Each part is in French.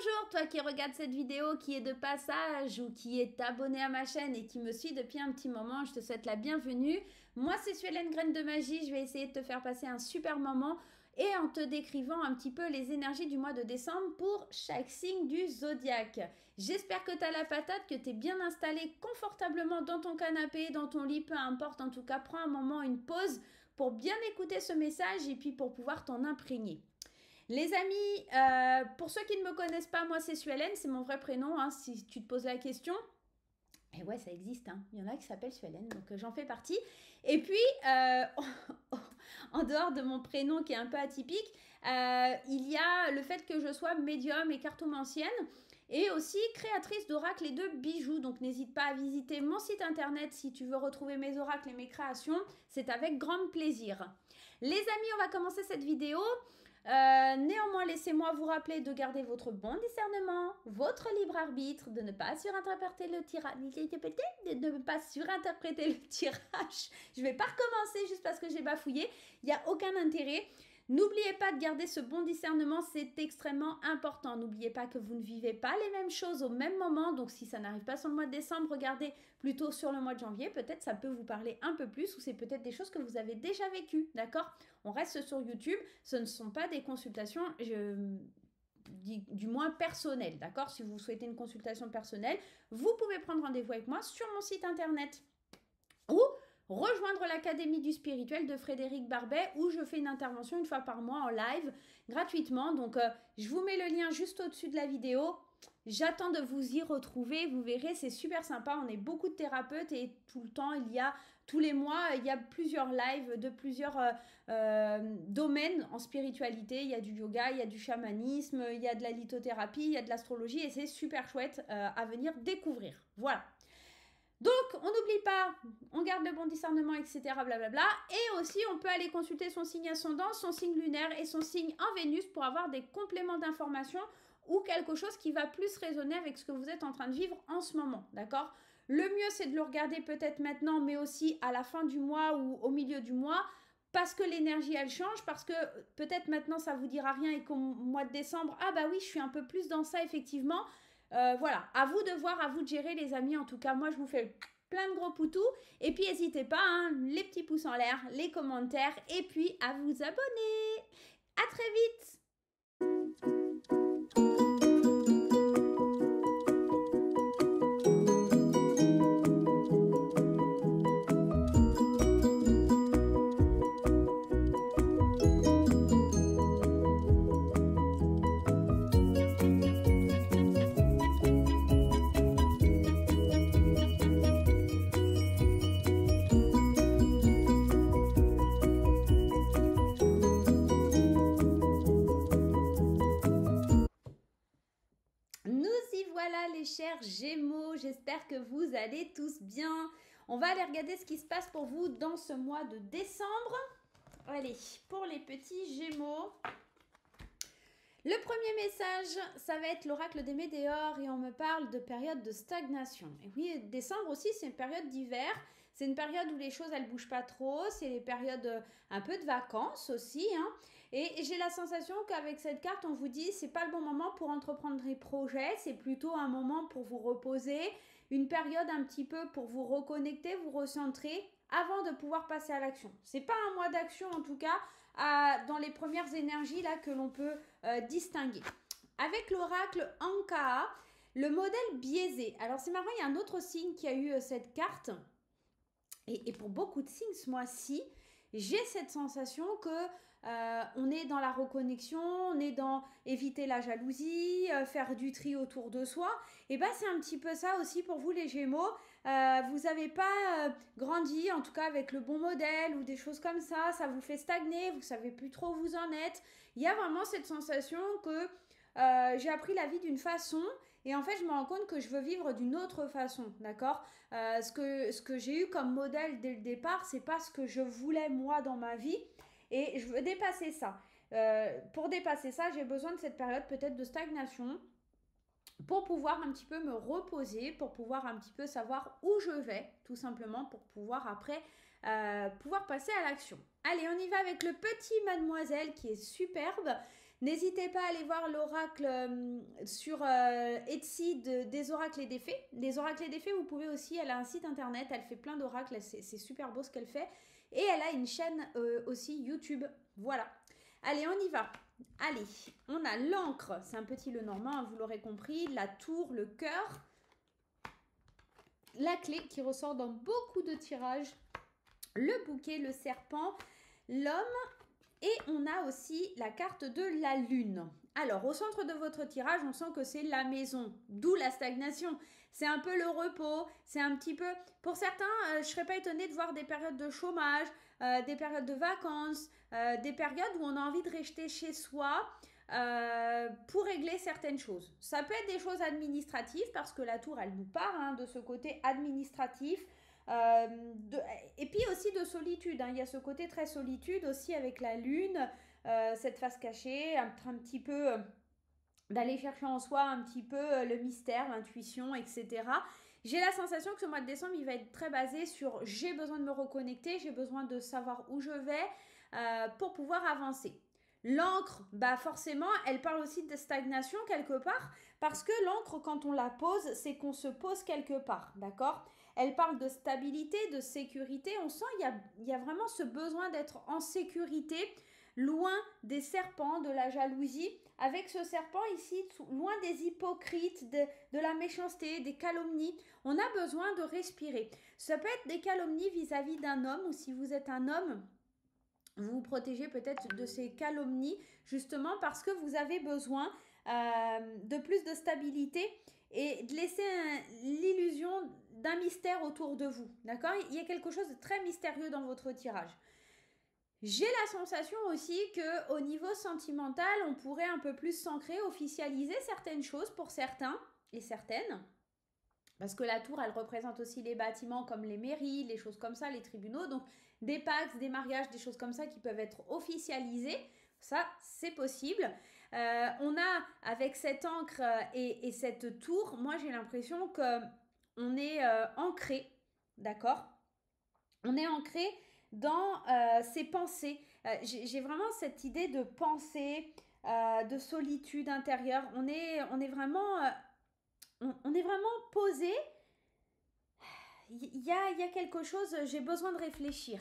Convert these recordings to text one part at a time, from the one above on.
Bonjour, toi qui regardes cette vidéo, qui est de passage ou qui est abonné à ma chaîne et qui me suit depuis un petit moment, je te souhaite la bienvenue. Moi, c'est Suelen Graine de Magie, je vais essayer de te faire passer un super moment et en te décrivant un petit peu les énergies du mois de décembre pour chaque signe du zodiaque. J'espère que tu as la patate, que tu es bien installé confortablement dans ton canapé, dans ton lit, peu importe, en tout cas, prends un moment, une pause pour bien écouter ce message et puis pour pouvoir t'en imprégner. Les amis, pour ceux qui ne me connaissent pas, moi c'est Suelen, c'est mon vrai prénom, hein, si tu te poses la question. Et ouais, ça existe, hein. Il y en a qui s'appellent Suelen, donc j'en fais partie. Et puis, en dehors de mon prénom qui est un peu atypique, il y a le fait que je sois médium et cartomancienne et aussi créatrice d'oracles et de bijoux. Donc n'hésite pas à visiter mon site internet si tu veux retrouver mes oracles et mes créations. C'est avec grand plaisir. Les amis, on va commencer cette vidéo. Néanmoins, laissez-moi vous rappeler de garder votre bon discernement, votre libre arbitre, de ne pas surinterpréter le tirage. Je ne vais pas recommencer juste parce que j'ai bafouillé. Il n'y a aucun intérêt. N'oubliez pas de garder ce bon discernement, c'est extrêmement important. N'oubliez pas que vous ne vivez pas les mêmes choses au même moment. Donc si ça n'arrive pas sur le mois de décembre, regardez plutôt sur le mois de janvier. Peut-être ça peut vous parler un peu plus ou c'est peut-être des choses que vous avez déjà vécues. D'accord? On reste sur YouTube. Ce ne sont pas des consultations, du moins personnelles. D'accord? Si vous souhaitez une consultation personnelle, vous pouvez prendre rendez-vous avec moi sur mon site internet ou rejoindre l'Académie du Spirituel de Frédéric Barbet où je fais une intervention une fois par mois en live gratuitement. Donc, je vous mets le lien juste au-dessus de la vidéo. J'attends de vous y retrouver. Vous verrez, c'est super sympa. On est beaucoup de thérapeutes et tout le temps, tous les mois, il y a plusieurs lives de plusieurs domaines en spiritualité. Il y a du yoga, il y a du chamanisme, il y a de la lithothérapie, il y a de l'astrologie et c'est super chouette à venir découvrir. Voilà. Donc, on n'oublie pas, on garde le bon discernement, etc. Blablabla. Et aussi, on peut aller consulter son signe ascendant, son signe lunaire et son signe en Vénus pour avoir des compléments d'information ou quelque chose qui va plus résonner avec ce que vous êtes en train de vivre en ce moment. D'accord ? Le mieux, c'est de le regarder peut-être maintenant, mais aussi à la fin du mois ou au milieu du mois, parce que l'énergie, elle change, parce que peut-être maintenant, ça ne vous dira rien et qu'au mois de décembre, ah bah oui, je suis un peu plus dans ça, effectivement. Voilà, à vous de voir, à vous de gérer les amis. En tout cas, moi je vous fais plein de gros poutous. Et puis n'hésitez pas, hein, les petits pouces en l'air, les commentaires et puis à vous abonner. À très vite. Chers Gémeaux, j'espère que vous allez tous bien. On va aller regarder ce qui se passe pour vous dans ce mois de décembre. Allez, pour les petits Gémeaux. Le premier message, ça va être l'oracle des Météores et on me parle de période de stagnation. Et oui, décembre aussi, c'est une période d'hiver. C'est une période où les choses, elles bougent pas trop. C'est les périodes un peu de vacances aussi, hein. Et j'ai la sensation qu'avec cette carte, on vous dit c'est pas le bon moment pour entreprendre des projets, c'est plutôt un moment pour vous reposer, une période un petit peu pour vous reconnecter, vous recentrer avant de pouvoir passer à l'action. C'est pas un mois d'action en tout cas dans les premières énergies là que l'on peut distinguer. Avec l'oracle Ankaa, le modèle biaisé. Alors c'est marrant, il y a un autre signe qui a eu cette carte et pour beaucoup de signes ce mois-ci, j'ai cette sensation que on est dans la reconnexion, on est dans éviter la jalousie, faire du tri autour de soi. Et bien, c'est un petit peu ça aussi pour vous les Gémeaux. Vous n'avez pas grandi, en tout cas avec le bon modèle ou des choses comme ça. Ça vous fait stagner, vous ne savez plus trop où vous en êtes. Il y a vraiment cette sensation que j'ai appris la vie d'une façon et en fait, je me rends compte que je veux vivre d'une autre façon, d'accord ? Ce que j'ai eu comme modèle dès le départ, c'est pas ce que je voulais moi dans ma vie. Et je veux dépasser ça. Pour dépasser ça, j'ai besoin de cette période peut-être de stagnation pour pouvoir un petit peu me reposer, pour pouvoir un petit peu savoir où je vais, tout simplement, pour pouvoir après pouvoir passer à l'action. Allez, on y va avec le petit mademoiselle qui est superbe. N'hésitez pas à aller voir l'oracle sur Etsy des oracles et des fées. Les oracles et des fées, vous pouvez aussi, elle a un site internet, elle fait plein d'oracles, c'est super beau ce qu'elle fait. Et elle a une chaîne aussi YouTube. Voilà. Allez, on y va. Allez, on a l'encre, c'est un petit le normand, hein, vous l'aurez compris, la tour, le cœur, la clé qui ressort dans beaucoup de tirages, le bouquet, le serpent, l'homme et on a aussi la carte de la lune. Alors, au centre de votre tirage, on sent que c'est la maison, d'où la stagnation. C'est un peu le repos, c'est un petit peu... Pour certains, je ne serais pas étonnée de voir des périodes de chômage, des périodes de vacances, des périodes où on a envie de rester chez soi pour régler certaines choses. Ça peut être des choses administratives, parce que la tour, elle nous parle de ce côté administratif, et puis aussi de solitude, hein. Il y a ce côté très solitude aussi avec la lune, cette face cachée, un petit peu d'aller chercher en soi un petit peu le mystère, l'intuition, etc. J'ai la sensation que ce mois de décembre, il va être très basé sur j'ai besoin de me reconnecter, j'ai besoin de savoir où je vais pour pouvoir avancer. L'encre, bah forcément, elle parle aussi de stagnation quelque part, parce que l'encre, quand on la pose, c'est qu'on se pose quelque part, d'accord? Elle parle de stabilité, de sécurité. On sent qu'il y a vraiment ce besoin d'être en sécurité, loin des serpents, de la jalousie. Avec ce serpent ici, loin des hypocrites, de la méchanceté, des calomnies. On a besoin de respirer. Ça peut être des calomnies vis-à-vis d'un homme, ou si vous êtes un homme, vous vous protégez peut-être de ces calomnies, justement parce que vous avez besoin de plus de stabilité et de laisser l'illusion d'un mystère autour de vous, d'accord? Il y a quelque chose de très mystérieux dans votre tirage. J'ai la sensation aussi qu'au niveau sentimental, on pourrait un peu plus s'ancrer, officialiser certaines choses pour certains et certaines. Parce que la tour, elle représente aussi les bâtiments comme les mairies, les choses comme ça, les tribunaux. Donc, des pax, des mariages, des choses comme ça qui peuvent être officialisées. Ça, c'est possible. On a, avec cette encre et cette tour, moi, j'ai l'impression qu'on est ancré, d'accord? On est ancré dans ses pensées. J'ai vraiment cette idée de pensée, de solitude intérieure. On est vraiment... on est vraiment posé. Il y a quelque chose, j'ai besoin de réfléchir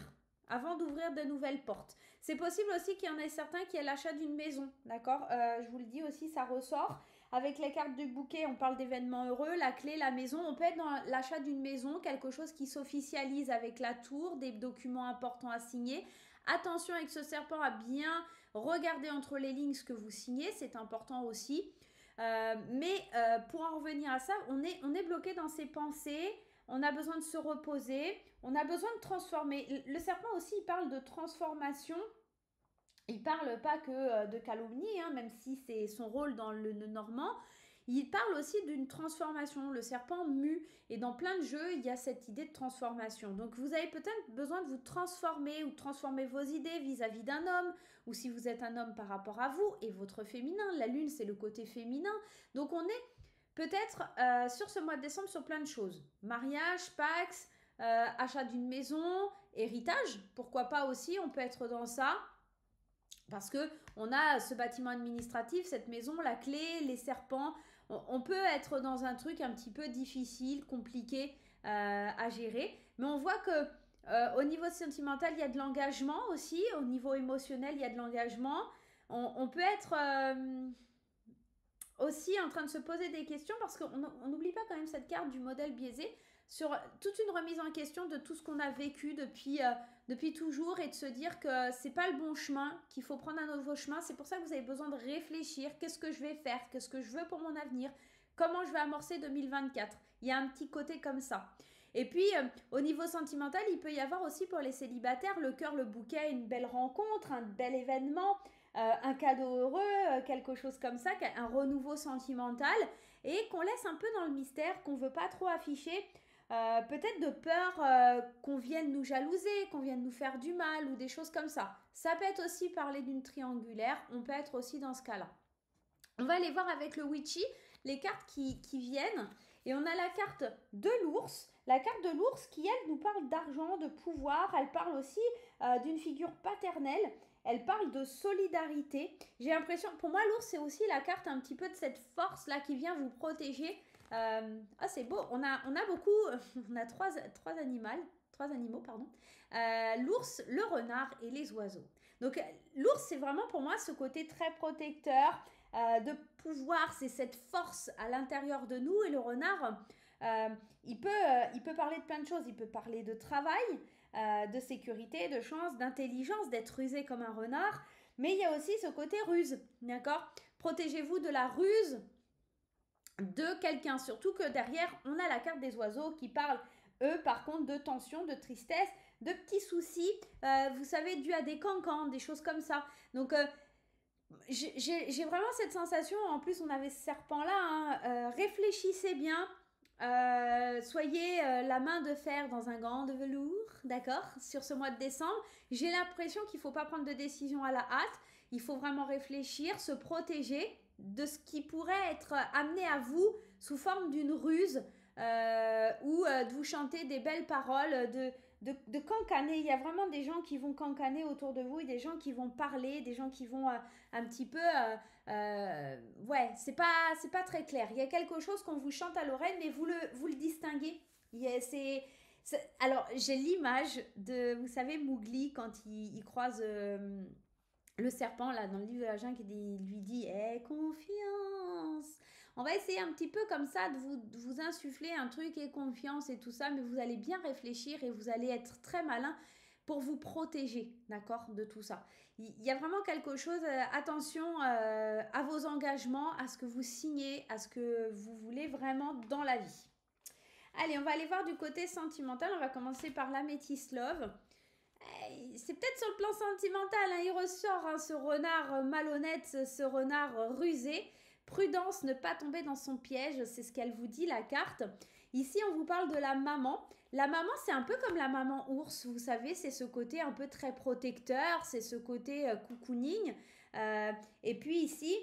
avant d'ouvrir de nouvelles portes. C'est possible aussi qu'il y en ait certains qui aient l'achat d'une maison, d'accord? Je vous le dis aussi, ça ressort. Avec les cartes du bouquet, on parle d'événements heureux, la clé, la maison. On peut être dans l'achat d'une maison, quelque chose qui s'officialise avec la tour, des documents importants à signer. Attention avec ce serpent à bien regarder entre les lignes ce que vous signez, c'est important aussi. Mais pour en revenir à ça, on est bloqué dans ses pensées. On a besoin de se reposer, on a besoin de transformer. Le serpent aussi, il parle de transformation. Il parle pas que de calomnie, hein, même si c'est son rôle dans le normand. Il parle aussi d'une transformation. Le serpent mue. Et dans plein de jeux, il y a cette idée de transformation. Donc vous avez peut-être besoin de vous transformer ou de transformer vos idées vis-à-vis d'un homme. Ou si vous êtes un homme par rapport à vous et votre féminin. La lune, c'est le côté féminin. Donc on est peut-être sur ce mois de décembre sur plein de choses. Mariage, pax, achat d'une maison, héritage. Pourquoi pas aussi, on peut être dans ça. Parce que on a ce bâtiment administratif, cette maison, la clé, les serpents. On peut être dans un truc un petit peu difficile, compliqué à gérer. Mais on voit que au niveau sentimental, il y a de l'engagement aussi. Au niveau émotionnel, il y a de l'engagement. On peut être aussi en train de se poser des questions parce qu'on n'oublie pas quand même cette carte du modèle biaisé sur toute une remise en question de tout ce qu'on a vécu depuis toujours et de se dire que c'est pas le bon chemin, qu'il faut prendre un nouveau chemin. C'est pour ça que vous avez besoin de réfléchir. Qu'est-ce que je vais faire? Qu'est-ce que je veux pour mon avenir? Comment je vais amorcer 2024? Il y a un petit côté comme ça. Et puis, au niveau sentimental, il peut y avoir aussi pour les célibataires le cœur, le bouquet, une belle rencontre, un bel événement, un cadeau heureux, quelque chose comme ça, un renouveau sentimental, et qu'on laisse un peu dans le mystère, qu'on ne veut pas trop afficher, peut-être de peur qu'on vienne nous jalouser, qu'on vienne nous faire du mal, ou des choses comme ça. Ça peut être aussi parler d'une triangulaire, on peut être aussi dans ce cas-là. On va aller voir avec le witchy les cartes qui viennent, et on a la carte de l'ours. La carte de l'ours qui, elle, nous parle d'argent, de pouvoir. Elle parle aussi d'une figure paternelle. Elle parle de solidarité. J'ai l'impression, pour moi, l'ours, c'est aussi la carte un petit peu de cette force-là qui vient vous protéger. Ah, c'est beau. On a beaucoup, on a trois animaux, pardon. L'ours, le renard et les oiseaux. Donc, l'ours, c'est vraiment pour moi ce côté très protecteur, de pouvoir, c'est cette force à l'intérieur de nous. Et le renard, il peut parler de plein de choses. Il peut parler de travail, de sécurité, de chance, d'intelligence, d'être rusé comme un renard. Mais il y a aussi ce côté ruse, d'accord? Protégez-vous de la ruse de quelqu'un. Surtout que derrière, on a la carte des oiseaux qui parle, eux, par contre, de tension, de tristesse, de petits soucis, vous savez, dus à des cancans, des choses comme ça. Donc, j'ai vraiment cette sensation, en plus on avait ce serpent-là, hein, réfléchissez bien, soyez la main de fer dans un gant de velours, d'accord, sur ce mois de décembre. J'ai l'impression qu'il ne faut pas prendre de décision à la hâte, il faut vraiment réfléchir, se protéger de ce qui pourrait être amené à vous sous forme d'une ruse ou de vous chanter des belles paroles, de cancaner. Il y a vraiment des gens qui vont cancaner autour de vous et des gens qui vont parler, des gens qui vont un petit peu... ouais, c'est pas très clair. Il y a quelque chose qu'on vous chante à l'oreille, mais vous le distinguez. Alors, j'ai l'image de, vous savez, Mowgli, quand il croise le serpent, là, dans le livre de la jungle, il lui dit « Aie confiance !» On va essayer un petit peu comme ça de vous insuffler un truc et confiance et tout ça, mais vous allez bien réfléchir et vous allez être très malin pour vous protéger, d'accord, de tout ça. Il y a vraiment quelque chose, attention à vos engagements, à ce que vous signez, à ce que vous voulez vraiment dans la vie. Allez, on va aller voir du côté sentimental, on va commencer par l'Améthyst Love. C'est peut-être sur le plan sentimental, hein, il ressort hein, ce renard malhonnête, ce renard rusé. Prudence, ne pas tomber dans son piège, c'est ce qu'elle vous dit la carte. Ici, on vous parle de la maman. La maman, c'est un peu comme la maman ours, vous savez, c'est ce côté un peu très protecteur, c'est ce côté cocooning. Et puis ici,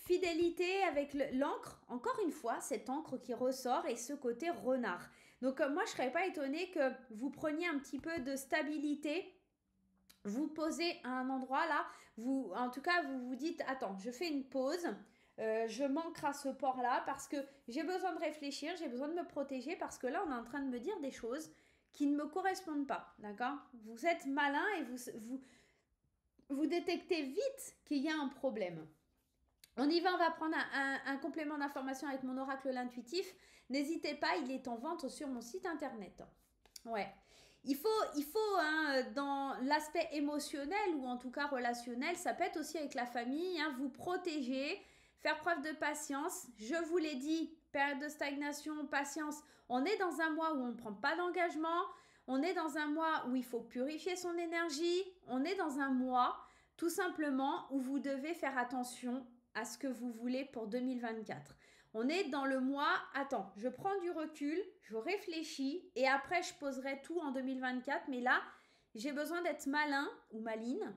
fidélité avec l'encre, encore une fois, cette encre qui ressort et ce côté renard. Donc moi, je ne serais pas étonnée que vous preniez un petit peu de stabilité, vous posez à un endroit là, en tout cas, vous vous dites, attends, je fais une pause. Je manque à ce port-là parce que j'ai besoin de réfléchir, j'ai besoin de me protéger parce que là, on est en train de me dire des choses qui ne me correspondent pas, d'accord? Vous êtes malin et vous détectez vite qu'il y a un problème. On y va, on va prendre un complément d'information avec mon oracle l'intuitif. N'hésitez pas, il est en vente sur mon site internet. Ouais. Il faut hein, dans l'aspect émotionnel ou en tout cas relationnel, ça peut être aussi avec la famille, hein, vous protéger, faire preuve de patience. Je vous l'ai dit, période de stagnation, patience. On est dans un mois où on ne prend pas d'engagement. On est dans un mois où il faut purifier son énergie. On est dans un mois, tout simplement, où vous devez faire attention à ce que vous voulez pour 2024. On est dans le mois, attends, je prends du recul, je réfléchis et après je poserai tout en 2024. Mais là, j'ai besoin d'être malin ou maline.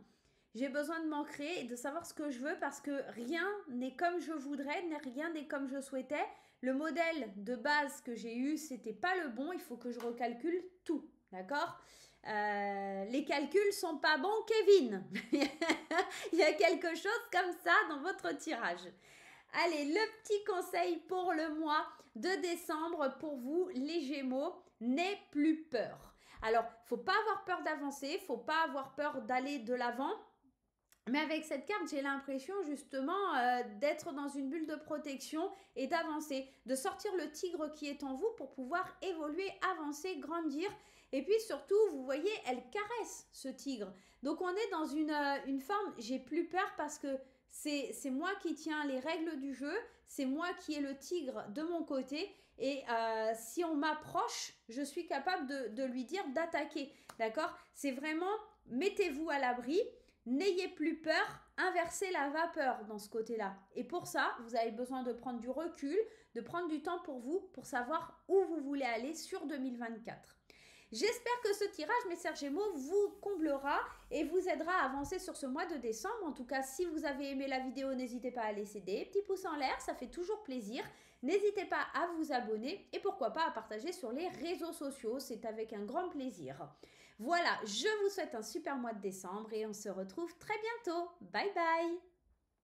J'ai besoin de m'ancrer et de savoir ce que je veux parce que rien n'est comme je voudrais, rien n'est comme je souhaitais. Le modèle de base que j'ai eu, c'était pas le bon. Il faut que je recalcule tout, d'accord? Les calculs sont pas bons, Kevin. Il y a quelque chose comme ça dans votre tirage. Allez, le petit conseil pour le mois de décembre pour vous, les Gémeaux, n'aie plus peur. Alors, faut pas avoir peur d'avancer, faut pas avoir peur d'aller de l'avant. Mais avec cette carte, j'ai l'impression justement d'être dans une bulle de protection et d'avancer, de sortir le tigre qui est en vous pour pouvoir évoluer, avancer, grandir. Et puis surtout, vous voyez, elle caresse ce tigre. Donc on est dans une forme, j'ai plus peur parce que c'est moi qui tiens les règles du jeu, c'est moi qui ai le tigre de mon côté. Et si on m'approche, je suis capable de lui dire d'attaquer. D'accord? C'est vraiment, mettez-vous à l'abri. N'ayez plus peur, inversez la vapeur dans ce côté-là. Et pour ça, vous avez besoin de prendre du recul, de prendre du temps pour vous, pour savoir où vous voulez aller sur 2024. J'espère que ce tirage, mes chers Gémeaux, vous comblera et vous aidera à avancer sur ce mois de décembre. En tout cas, si vous avez aimé la vidéo, n'hésitez pas à laisser des petits pouces en l'air, ça fait toujours plaisir. N'hésitez pas à vous abonner et pourquoi pas à partager sur les réseaux sociaux, c'est avec un grand plaisir. Voilà, je vous souhaite un super mois de décembre et on se retrouve très bientôt. Bye bye!